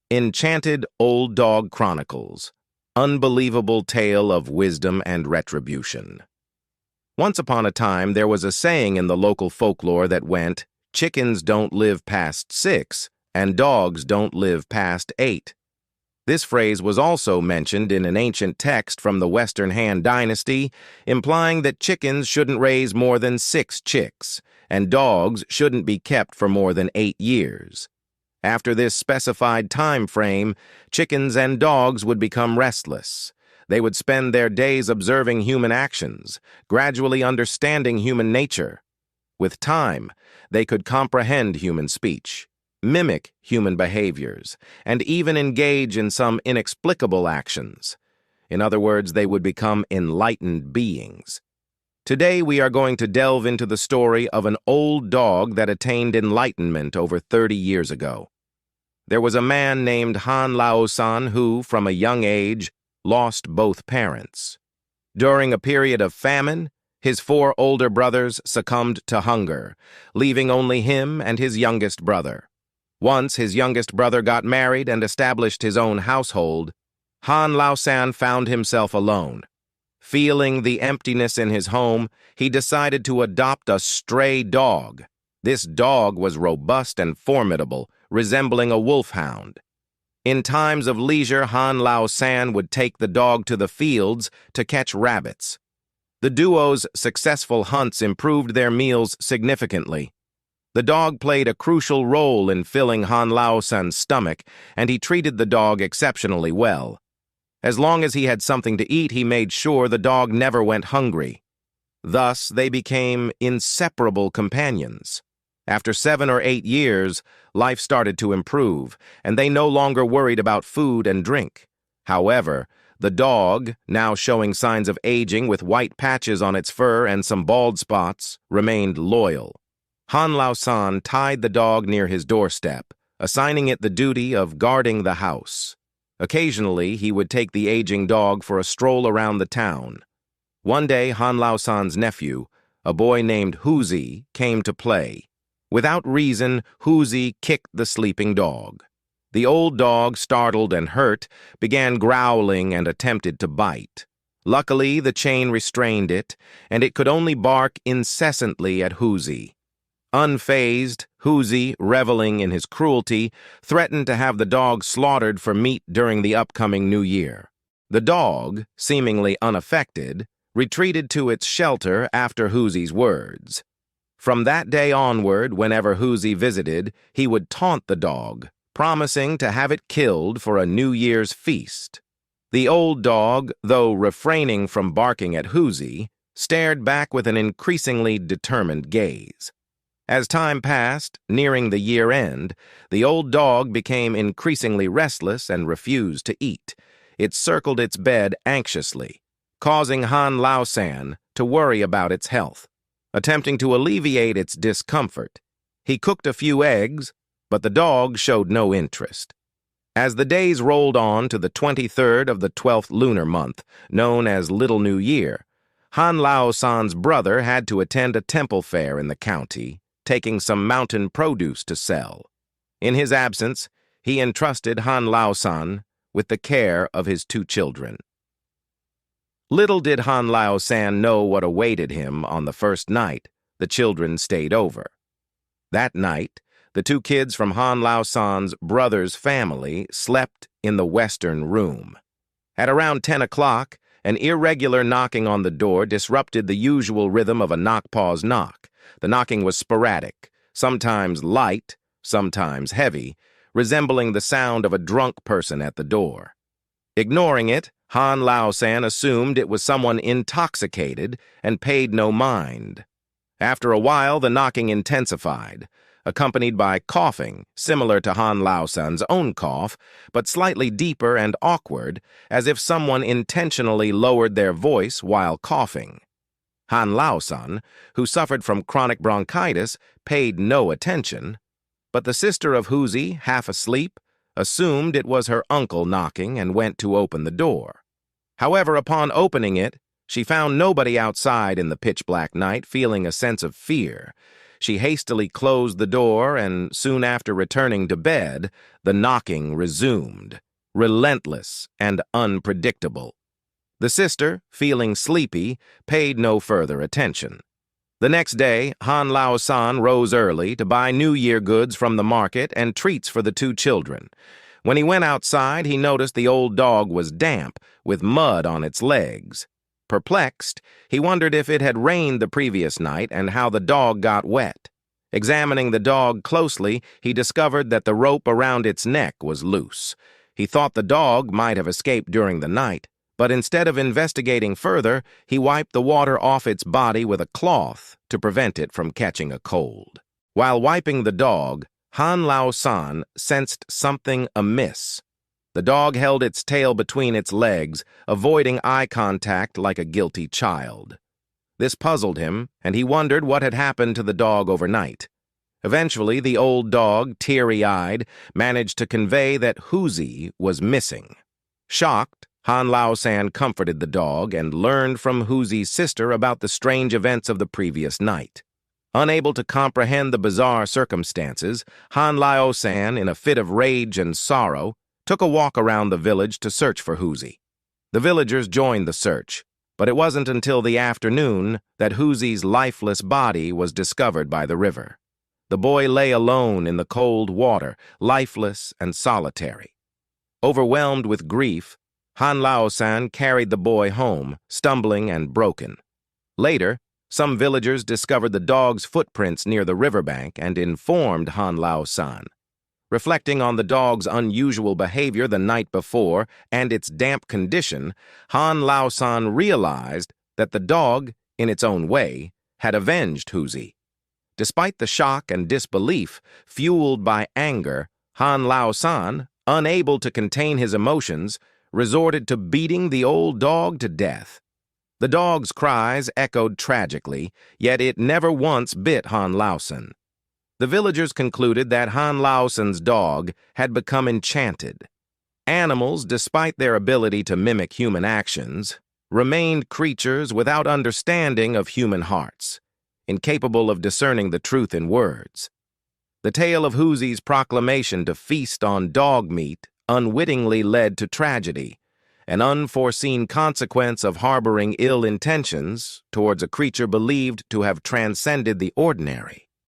Enchanted Old Dog Chronicles, Unbelievable Tale of Wisdom and Retribution. Once upon a time, there was a saying in the local folklore that went, "Chickens don't live past 6, and dogs don't live past 8. This phrase was also mentioned in an ancient text from the Western Han Dynasty, implying that chickens shouldn't raise more than 6 chicks, and dogs shouldn't be kept for more than 8 years. After this specified time frame, chickens and dogs would become restless. They would spend their days observing human actions, gradually understanding human nature. With time, they could comprehend human speech, mimic human behaviors, and even engage in some inexplicable actions. In other words, they would become enlightened beings. Today we are going to delve into the story of an old dog that attained enlightenment over 30 years ago. There was a man named Han Lao-san who, from a young age, lost both parents. During a period of famine, his 4 older brothers succumbed to hunger, leaving only him and his youngest brother. Once his youngest brother got married and established his own household, Han Lao-san found himself alone. Feeling the emptiness in his home, he decided to adopt a stray dog. This dog was robust and formidable, resembling a wolfhound. In times of leisure, Han Lao-san would take the dog to the fields to catch rabbits. The duo's successful hunts improved their meals significantly. The dog played a crucial role in filling Han Lao-san's stomach, and he treated the dog exceptionally well. As long as he had something to eat, he made sure the dog never went hungry. Thus, they became inseparable companions. After 7 or 8 years, life started to improve, and they no longer worried about food and drink. However, the dog, now showing signs of aging with white patches on its fur and some bald spots, remained loyal. Han Lao-san tied the dog near his doorstep, assigning it the duty of guarding the house. Occasionally, he would take the aging dog for a stroll around the town. One day, Han Lao-san's nephew, a boy named Huzi, came to play. Without reason, Huzi kicked the sleeping dog. The old dog, startled and hurt, began growling and attempted to bite. Luckily, the chain restrained it, and it could only bark incessantly at Huzi. Unfazed, Huzi, reveling in his cruelty, threatened to have the dog slaughtered for meat during the upcoming New Year. The dog, seemingly unaffected, retreated to its shelter after Huzi's words. From that day onward, whenever Huzi visited, he would taunt the dog, promising to have it killed for a New Year's feast. The old dog, though refraining from barking at Huzi, stared back with an increasingly determined gaze. As time passed, nearing the year-end, the old dog became increasingly restless and refused to eat. It circled its bed anxiously, causing Han Lao-san to worry about its health. Attempting to alleviate its discomfort, he cooked a few eggs, but the dog showed no interest. As the days rolled on to the 23rd of the 12th lunar month, known as Little New Year, Han Lao-san's brother had to attend a temple fair in the county, taking some mountain produce to sell. In his absence, he entrusted Han Lao-san with the care of his 2 children. Little did Han Lao-san know what awaited him on the first night the children stayed over. That night, the 2 kids from Han Lao-san's brother's family slept in the western room. At around 10 o'clock, an irregular knocking on the door disrupted the usual rhythm of a knock-pause knock. The knocking was sporadic, sometimes light, sometimes heavy, resembling the sound of a drunk person at the door. Ignoring it, Han Lao-san assumed it was someone intoxicated and paid no mind. After a while, the knocking intensified, accompanied by coughing, similar to Han Lao-san's own cough, but slightly deeper and awkward, as if someone intentionally lowered their voice while coughing. Han Lao-san, who suffered from chronic bronchitis, paid no attention, but the sister of Huzi, half asleep, assumed it was her uncle knocking and went to open the door. However, upon opening it, she found nobody outside in the pitch-black night. Feeling a sense of fear, She hastily closed the door, and soon after returning to bed, the knocking resumed, relentless and unpredictable. The sister, feeling sleepy, paid no further attention. The next day, Han Lao-san rose early to buy New Year goods from the market and treats for the two children. When he went outside, he noticed the old dog was damp, with mud on its legs. Perplexed, he wondered if it had rained the previous night and how the dog got wet. Examining the dog closely, he discovered that the rope around its neck was loose. He thought the dog might have escaped during the night, but instead of investigating further, he wiped the water off its body with a cloth to prevent it from catching a cold. While wiping the dog, Han Lao-san sensed something amiss. The dog held its tail between its legs, avoiding eye contact like a guilty child. This puzzled him, and he wondered what had happened to the dog overnight. Eventually, the old dog, teary-eyed, managed to convey that Huzi was missing. Shocked, Han Lao-san comforted the dog and learned from Huzi's sister about the strange events of the previous night. Unable to comprehend the bizarre circumstances, Han Lao-san, in a fit of rage and sorrow, took a walk around the village to search for Huzi. The villagers joined the search, but it wasn't until the afternoon that Huzi's lifeless body was discovered by the river. The boy lay alone in the cold water, lifeless and solitary. Overwhelmed with grief, Han Lao-san carried the boy home, stumbling and broken. Later, some villagers discovered the dog's footprints near the riverbank and informed Han Lao-san. Reflecting on the dog's unusual behavior the night before and its damp condition, Han Lao-san realized that the dog, in its own way, had avenged Huzi. Despite the shock and disbelief fueled by anger, Han Lao-san, unable to contain his emotions, resorted to beating the old dog to death. The dog's cries echoed tragically, yet it never once bit Han Lao-san. The villagers concluded that Han Lao-san's dog had become enchanted. Animals, despite their ability to mimic human actions, remained creatures without understanding of human hearts, incapable of discerning the truth in words. The tale of Huzi's proclamation to feast on dog meat unwittingly led to tragedy, an unforeseen consequence of harboring ill intentions towards a creature believed to have transcended the ordinary.